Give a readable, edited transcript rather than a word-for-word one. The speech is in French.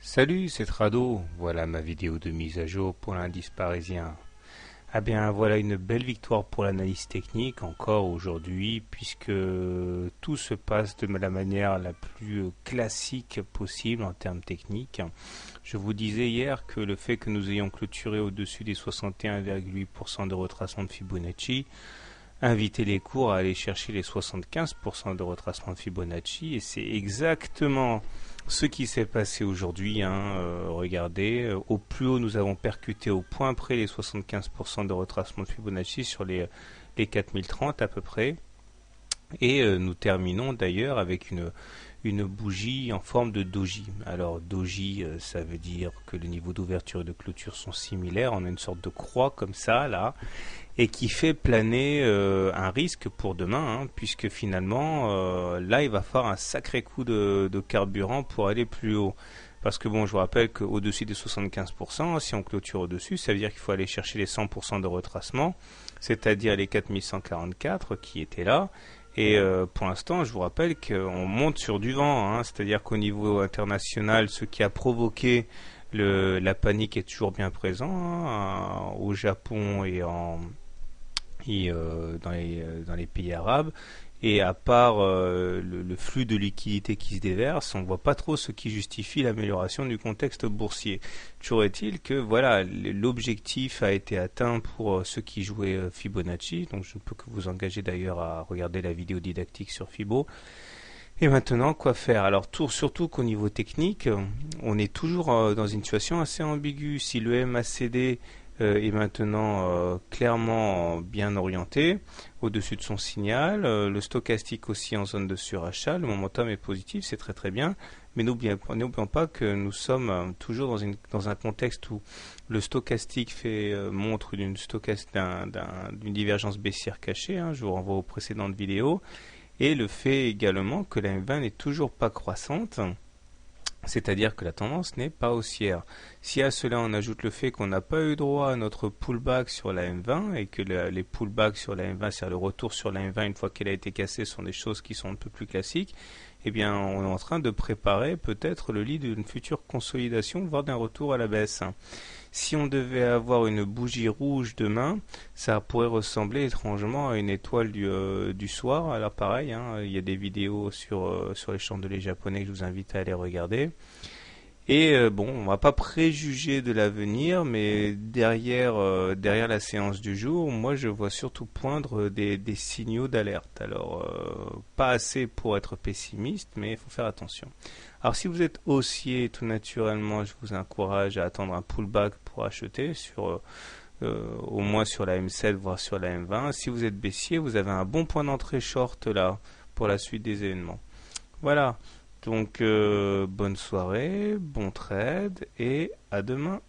Salut, c'est Trado. Voilà ma vidéo de mise à jour pour l'indice parisien. Ah bien, voilà une belle victoire pour l'analyse technique encore aujourd'hui, puisque tout se passe de la manière la plus classique possible en termes techniques. Je vous disais hier que le fait que nous ayons clôturé au-dessus des 61,8% de retracement de Fibonacci invitait les cours à aller chercher les 75% de retracement de Fibonacci, et c'est exactement ce qui s'est passé aujourd'hui. Regardez, au plus haut nous avons percuté au point près les 75% de retracement de Fibonacci sur les 4030 à peu près, et nous terminons d'ailleurs avec une bougie en forme de doji. Alors doji, ça veut dire que les niveaux d'ouverture et de clôture sont similaires. On a une sorte de croix comme ça là, et qui fait planer un risque pour demain, puisque finalement là il va falloir un sacré coup de carburant pour aller plus haut. Parce que bon, je vous rappelle qu'au-dessus des 75%, si on clôture au-dessus, ça veut dire qu'il faut aller chercher les 100% de retracement, c'est-à-dire les 4144 qui étaient là. Et pour l'instant, je vous rappelle qu'on monte sur du vent, c'est-à-dire qu'au niveau international, ce qui a provoqué la panique est toujours bien présent, au Japon et dans les pays arabes. Et à part le flux de liquidités qui se déverse, on ne voit pas trop ce qui justifie l'amélioration du contexte boursier. Toujours est-il que voilà, l'objectif a été atteint pour ceux qui jouaient Fibonacci, donc je ne peux que vous engager d'ailleurs à regarder la vidéo didactique sur Fibo. Et maintenant, quoi faire? Alors, surtout qu'au niveau technique, on est toujours dans une situation assez ambiguë. Si le MACD est maintenant clairement bien orienté au-dessus de son signal, le stochastique aussi en zone de surachat, le momentum est positif, c'est très très bien, mais n'oublions pas que nous sommes toujours dans un contexte où le stochastique montre d'une divergence baissière cachée, je vous renvoie aux précédentes vidéos, et le fait également que la M20 n'est toujours pas croissante, c'est-à-dire que la tendance n'est pas haussière. Si à cela on ajoute le fait qu'on n'a pas eu droit à notre pullback sur la M20 et que les pullbacks sur la M20, c'est-à-dire le retour sur la M20 une fois qu'elle a été cassée, sont des choses qui sont un peu plus classiques, eh bien on est en train de préparer peut-être le lit d'une future consolidation, voire d'un retour à la baisse. Si on devait avoir une bougie rouge demain, ça pourrait ressembler étrangement à une étoile du soir. Alors pareil, il y a des vidéos sur les chandeliers japonais que je vous invite à aller regarder. Et bon, on va pas préjuger de l'avenir, mais derrière la séance du jour, moi je vois surtout poindre des signaux d'alerte. Alors, pas assez pour être pessimiste, mais il faut faire attention. Alors si vous êtes haussier, tout naturellement, je vous encourage à attendre un pullback pour acheter au moins sur la M7, voire sur la M20. Si vous êtes baissier, vous avez un bon point d'entrée short là pour la suite des événements. Voilà. Donc bonne soirée, bon trade et à demain.